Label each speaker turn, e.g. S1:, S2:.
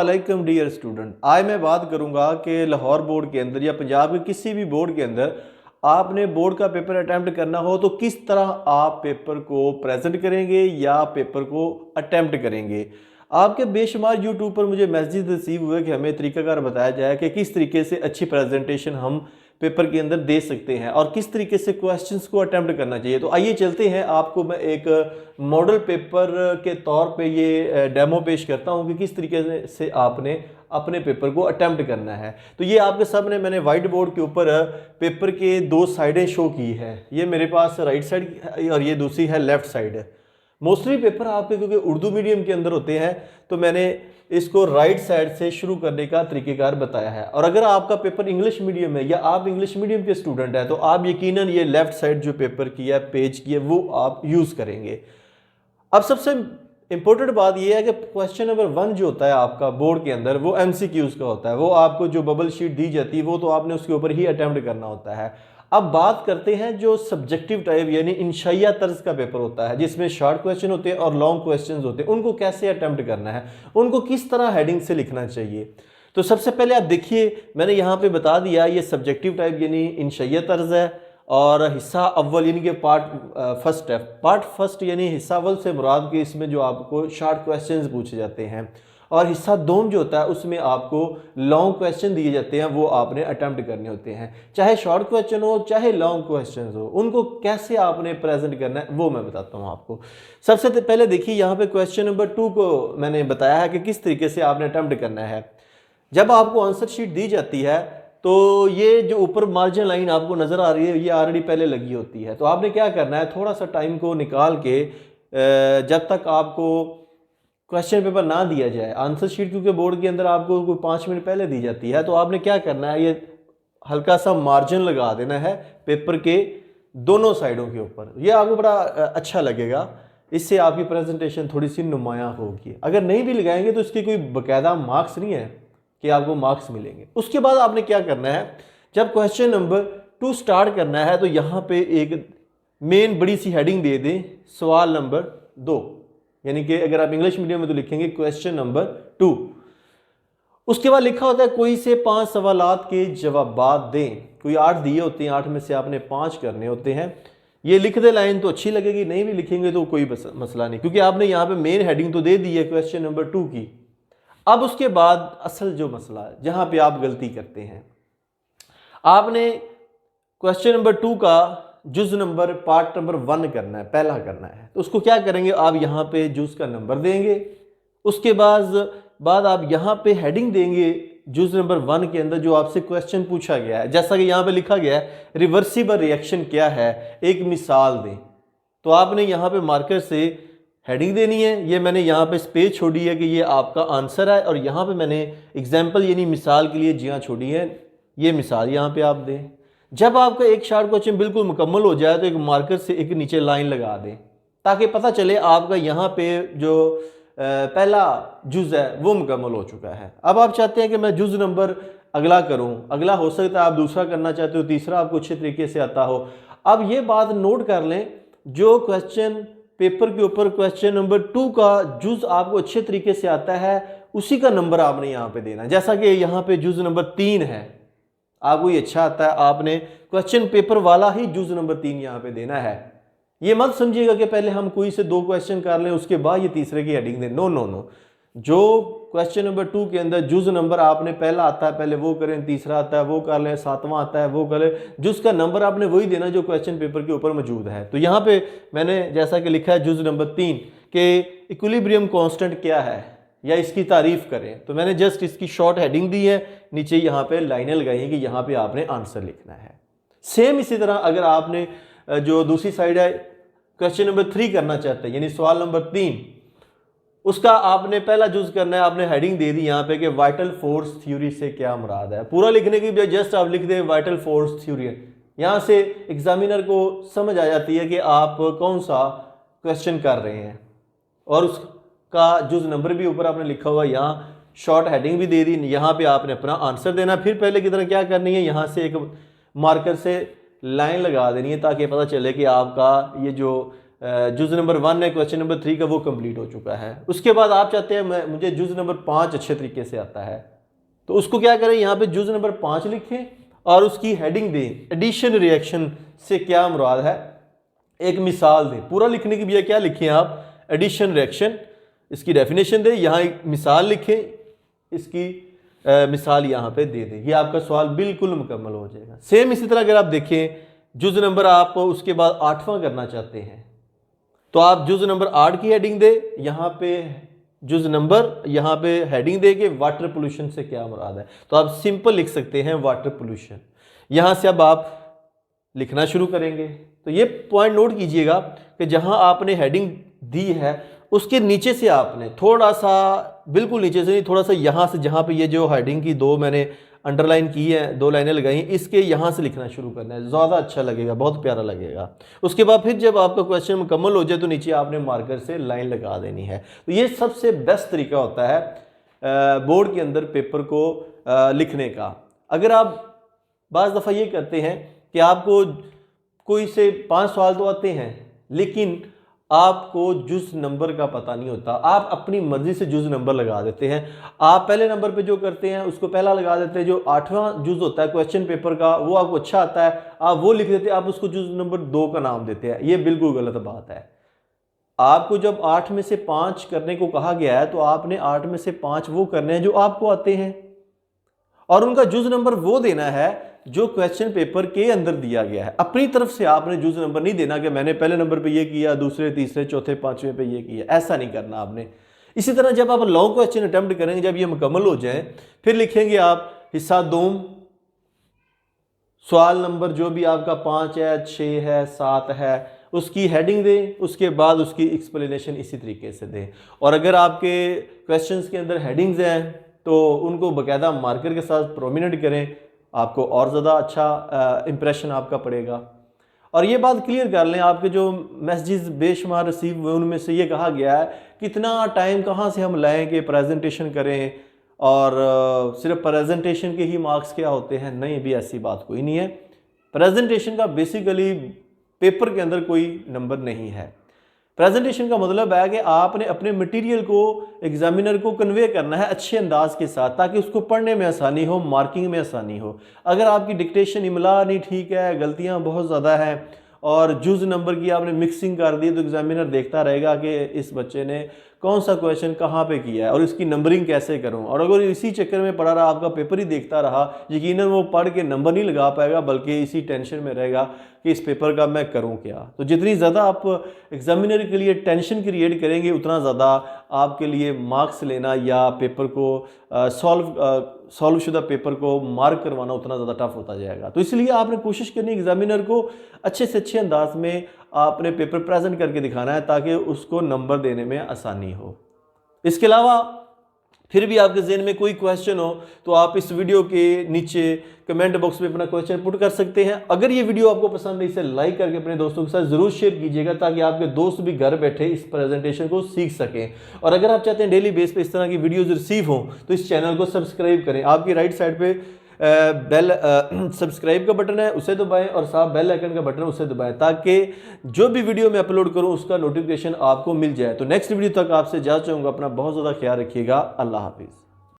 S1: वालेकुम dear student, आज मैं बात करूंगा कि लाहौर बोर्ड के अंदर या पंजाब के किसी भी बोर्ड के अंदर आपने बोर्ड का पेपर अटेम्प्ट करना हो तो किस तरह आप पेपर को प्रेजेंट करेंगे या पेपर को अटेम्प्ट करेंगे। आपके बेशुमार यूट्यूब पर मुझे मैसेज रिसीव हुए कि हमें तरीकाकार बताया जाए कि किस तरीके से अच्छी प्रेजेंटेशन हम पेपर के अंदर दे सकते हैं और किस तरीके से क्वेश्चंस को अटेम्प्ट करना चाहिए। तो आइए चलते हैं, आपको मैं एक मॉडल पेपर के तौर पे ये डेमो पेश करता हूँ कि किस तरीके से आपने अपने पेपर को अटेम्प्ट करना है। तो ये आपके सामने मैंने वाइट बोर्ड के ऊपर पेपर के दो साइडें शो की है। ये मेरे पास राइट साइड और ये दूसरी है लेफ्ट साइड। मोस्टली पेपर आपके क्योंकि उर्दू मीडियम के अंदर होते हैं तो मैंने इसको राइट साइड से शुरू करने का तरीकेकार बताया है। और अगर आपका पेपर इंग्लिश मीडियम है या आप इंग्लिश मीडियम के स्टूडेंट हैं तो आप यकीनन ये लेफ्ट साइड जो पेपर की है पेज की है वो आप यूज़ करेंगे। अब सबसे इंपॉर्टेंट बात यह है कि क्वेश्चन नंबर 1 जो होता है आपका बोर्ड के अंदर वो MCQs का होता है। वो आपको जो बबल शीट दी जाती है वो तो आपने उसके ऊपर ही अटेम्प्ट करना होता है। अब बात करते हैं जो सब्जेक्टिव टाइप यानी इंशाइया तर्ज का पेपर होता है जिसमें शॉर्ट क्वेश्चन होते हैं और लॉन्ग क्वेश्चंस होते हैं, उनको कैसे अटेम्प्ट करना है, उनको किस तरह हेडिंग से लिखना चाहिए। तो सबसे पहले आप देखिए, मैंने यहाँ पे बता दिया ये सब्जेक्टिव टाइप यानी इंशाइया तर्ज है और हिस्सा अव्वल यानी कि पार्ट फर्स्ट है। पार्ट फर्स्ट यानी हिस्सा अव्वल से मुराद के इसमें जो आपको शॉर्ट क्वेश्चंस पूछे जाते हैं और हिस्सा दोम जो होता है उसमें आपको लॉन्ग क्वेश्चन दिए जाते हैं, वो आपने अटेम्प्ट करने होते हैं। चाहे शॉर्ट क्वेश्चन हो चाहे लॉन्ग क्वेश्चन हो, उनको कैसे आपने प्रेजेंट करना है वो मैं बताता हूँ आपको। सबसे पहले देखिए यहाँ पे क्वेश्चन नंबर 2 को मैंने बताया है कि किस तरीके से आपने अटेम्प्ट करना है। जब आपको आंसर शीट दी जाती है तो ये जो ऊपर मार्जिन लाइन आपको नज़र आ रही है ये ऑलरेडी पहले लगी होती है। तो आपने क्या करना है, थोड़ा सा टाइम को निकाल के जब तक आपको क्वेश्चन पेपर ना दिया जाए, आंसर शीट क्योंकि बोर्ड के अंदर आपको कोई 5 मिनट पहले दी जाती है, तो आपने क्या करना है, ये हल्का सा मार्जिन लगा देना है पेपर के दोनों साइडों के ऊपर। ये आपको बड़ा अच्छा लगेगा, इससे आपकी प्रेजेंटेशन थोड़ी सी नुमायाँ होगी। अगर नहीं भी लगाएंगे तो इसकी कोई बाकायदा मार्क्स नहीं है कि आपको मार्क्स मिलेंगे। उसके बाद आपने क्या करना है, जब क्वेश्चन नंबर 2 स्टार्ट करना है तो यहाँ पे एक मेन बड़ी सी हेडिंग दे दें, सवाल नंबर 2, यानी कि अगर आप इंग्लिश मीडियम में तो लिखेंगे क्वेश्चन नंबर 2। उसके बाद लिखा होता है कोई से 5 सवालात के जवाब दें। कोई 8 दिए होते हैं, 8 में से आपने 5 करने होते हैं। ये लिख दे लाइन तो अच्छी लगेगी, नहीं भी लिखेंगे तो कोई मसला नहीं, क्योंकि आपने यहाँ पे मेन हेडिंग तो दे दी है क्वेश्चन नंबर 2 की। अब उसके बाद असल जो मसला है जहाँ पे आप गलती करते हैं, आपने क्वेश्चन नंबर 2 का जुज नंबर पार्ट नंबर 1 करना है, पहला करना है। तो उसको क्या करेंगे, आप यहाँ पे जुज का नंबर देंगे। उसके बाद आप यहाँ पे हेडिंग देंगे जुज नंबर 1 के अंदर जो आपसे क्वेश्चन पूछा गया है। जैसा कि यहाँ पे लिखा गया है रिवर्सिबल रिएक्शन क्या है, एक मिसाल दें। तो आपने यहाँ पे मार्कर से हेडिंग देनी है। ये मैंने यहाँ पे स्पेस छोड़ी है कि ये आपका आंसर है और यहाँ पे मैंने एग्जाम्पल यानी मिसाल के लिए जियाँ छोड़ी है, ये मिसाल यहाँ पे आप दें। जब आपका एक शॉर्ट क्वेश्चन बिल्कुल मुकम्मल हो जाए तो एक मार्कर से एक नीचे लाइन लगा दें ताकि पता चले आपका यहाँ पे जो पहला जुज है वो मुकम्मल हो चुका है। अब आप चाहते हैं कि मैं जुज नंबर अगला करूँ, अगला हो सकता है आप दूसरा करना चाहते हो, तीसरा आपको अच्छे तरीके से आता हो। अब ये बात नोट कर लें, जो क्वेश्चन पेपर के ऊपर क्वेश्चन नंबर 2 का जुज आपको अच्छे तरीके से आता है उसी का नंबर आपने यहाँ पे देना है। जैसा कि यहाँ पे जुज नंबर 3 है, आपको ये अच्छा आता है, आपने क्वेश्चन पेपर वाला ही जुज नंबर 3 यहाँ पे देना है। ये मत समझिएगा कि पहले हम कोई से 2 क्वेश्चन कर लें उसके बाद ये तीसरे की हेडिंग दें। नो नो नो, जो क्वेश्चन नंबर 2 के अंदर जुज नंबर आपने पहला आता है पहले वो करें, तीसरा आता है वो कर लें, 7वां आता है वो करें। जुज का नंबर आपने वही देना जो क्वेश्चन पेपर के ऊपर मौजूद है। तो यहाँ पे मैंने जैसा कि लिखा है जुज नंबर 3 के इक्विलिब्रियम कांस्टेंट क्या है या इसकी तारीफ करें, तो मैंने जस्ट इसकी शॉर्ट हेडिंग दी है, नीचे यहाँ पे लाइनें लगाई हैं कि यहाँ पे आपने आंसर लिखना है। सेम इसी तरह अगर आपने जो दूसरी साइड है क्वेश्चन नंबर 3 करना चाहते हैं यानी सवाल नंबर 3, उसका आपने पहला जुज करना है, आपने हेडिंग दे दी यहाँ पे कि वाइटल फोर्स थ्योरी से क्या मुराद है। पूरा लिखने की बजाय जस्ट आप लिख दें वाइटल फोर्स थ्योरी। यहाँ से एग्जामिनर को समझ आ जाती है कि आप कौन सा क्वेश्चन कर रहे हैं और उसका जुज नंबर भी ऊपर आपने लिखा हुआ, यहाँ शॉर्ट हेडिंग भी दे दी। यहाँ पे आपने अपना आंसर देना। फिर पहले की तरह क्या करनी है, यहाँ से एक मार्कर से लाइन लगा देनी है ताकि पता चले कि आपका ये जो जुज नंबर 1 है क्वेश्चन नंबर 3 का वो कंप्लीट हो चुका है। उसके बाद आप चाहते हैं मुझे जुज नंबर 5 अच्छे तरीके से आता है, तो उसको क्या करें, यहाँ पे जुज नंबर 5 लिखें और उसकी हेडिंग दें एडिशन रिएक्शन से क्या मुराद है, एक मिसाल दें। पूरा लिखने की भैया क्या लिखें आप, एडिशन रिएक्शन, इसकी डेफिनेशन दें, यहाँ एक मिसाल लिखें, इसकी मिसाल यहाँ पे दे दें। ये आपका सवाल बिल्कुल मुकम्मल हो जाएगा। सेम इसी तरह अगर आप देखें जुज नंबर आप उसके बाद 8वां करना चाहते हैं तो आप जुज नंबर 8 की हेडिंग दे, यहाँ पे जुज नंबर यहाँ पे हेडिंग दे के वाटर पोल्यूशन से क्या मुराद है, तो आप सिंपल लिख सकते हैं वाटर पोल्यूशन। यहाँ से अब आप लिखना शुरू करेंगे। तो ये पॉइंट नोट कीजिएगा कि जहाँ आपने हेडिंग दी है उसके नीचे से आपने थोड़ा सा, बिल्कुल नीचे से नहीं, थोड़ा सा यहाँ से, जहाँ पे ये जो हेडिंग की 2 मैंने अंडरलाइन की है, 2 लाइनें लगाई, इसके यहाँ से लिखना शुरू करना है, ज़्यादा अच्छा लगेगा, बहुत प्यारा लगेगा। उसके बाद फिर जब आपका क्वेश्चन मुकम्मल हो जाए तो नीचे आपने मार्कर से लाइन लगा देनी है। तो ये सबसे बेस्ट तरीका होता है बोर्ड के अंदर पेपर को लिखने का। अगर आप बाज़ दफ़ा ये करते हैं कि आपको कोई से 5 सवाल तो आते हैं लेकिन आपको जुज नंबर का पता नहीं होता, आप अपनी मर्जी से जुज नंबर लगा देते हैं। आप पहले नंबर पे जो करते हैं उसको पहला लगा देते हैं, जो 8वां जुज होता है क्वेश्चन पेपर का वो आपको अच्छा आता है, आप वो लिख देते हैं, आप उसको जुज नंबर 2 का नाम देते हैं। ये बिल्कुल गलत बात है। आपको जब 8 में से 5 करने को कहा गया है तो आपने 8 में से 5 वो करने हैं जो आपको आते हैं और उनका जुज नंबर वो देना है जो क्वेश्चन पेपर के अंदर दिया गया है। अपनी तरफ से आपने जुज नंबर नहीं देना कि मैंने पहले नंबर पे ये किया, दूसरे, तीसरे, चौथे, 5वें पे ये किया, ऐसा नहीं करना आपने। इसी तरह जब आप लॉन्ग क्वेश्चन अटेम्प्ट करेंगे, जब ये मुकम्मल हो जाए फिर लिखेंगे आप हिस्सा 2, सवाल नंबर जो भी आपका 5 है, 6 है, 7 है, उसकी हेडिंग दें, उसके बाद उसकी एक्सप्लेनेशन इसी तरीके से दें। और अगर आपके क्वेश्चंस के अंदर हेडिंग्स हैं तो उनको बाकायदा मार्कर के साथ प्रोमिनेंट करें, आपको और ज़्यादा अच्छा इम्प्रेशन आपका पड़ेगा। और ये बात क्लियर कर लें, आपके जो मैसेजेस बेशुमार रिसीव हुए उनमें से ये कहा गया है कितना टाइम कहाँ से हम लाएं कि प्रेजेंटेशन करें और सिर्फ प्रेजेंटेशन के ही मार्क्स क्या होते हैं। नहीं भी, ऐसी बात कोई नहीं है। प्रेजेंटेशन का बेसिकली पेपर के अंदर कोई नंबर नहीं है। प्रेजेंटेशन का मतलब है कि आपने अपने मटेरियल को एग्जामिनर को कन्वे करना है अच्छे अंदाज के साथ ताकि उसको पढ़ने में आसानी हो, मार्किंग में आसानी हो। अगर आपकी डिक्टेशन इमला नहीं ठीक है, गलतियां बहुत ज़्यादा हैं और जुज नंबर की आपने मिक्सिंग कर दी तो एग्जामिनर देखता रहेगा कि इस बच्चे ने कौन सा क्वेश्चन कहाँ पे किया है और इसकी नंबरिंग कैसे करूँ। और अगर इसी चक्कर में पढ़ा रहा, आपका पेपर ही देखता रहा, यकीनन वो पढ़ के नंबर नहीं लगा पाएगा बल्कि इसी टेंशन में रहेगा कि इस पेपर का मैं करूं क्या। तो जितनी ज़्यादा आप एग्जामिनर के लिए टेंशन क्रिएट करेंगे उतना ज़्यादा आपके लिए मार्क्स लेना या पेपर को सॉल्व शुदा पेपर को मार्क करवाना उतना ज़्यादा टफ होता जाएगा। तो इसलिए आपने कोशिश करनी एग्जामिनर को अच्छे से अच्छे अंदाज में आपने पेपर प्रेजेंट करके दिखाना है ताकि उसको नंबर देने में आसानी हो। इसके अलावा फिर भी आपके ज़हन में कोई क्वेश्चन हो तो आप इस वीडियो के नीचे कमेंट बॉक्स में अपना क्वेश्चन पुट कर सकते हैं। अगर ये वीडियो आपको पसंद है इसे लाइक करके अपने दोस्तों के साथ ज़रूर शेयर कीजिएगा ताकि आपके दोस्त भी घर बैठे इस प्रेजेंटेशन को सीख सकें। और अगर आप चाहते हैं डेली बेस पे इस तरह की वीडियोज़ रिसीव हों तो इस चैनल को सब्सक्राइब करें। आपकी राइट साइड पर बेल सब्सक्राइब का बटन है उसे दबाएं और साथ बेल आइकन का बटन है उसे दबाएं ताकि जो भी वीडियो मैं अपलोड करूं उसका नोटिफिकेशन आपको मिल जाए। तो नेक्स्ट वीडियो तक आपसे जा चाहूँगा, अपना बहुत ज़्यादा ख्याल रखिएगा। अल्लाह हाफिज़।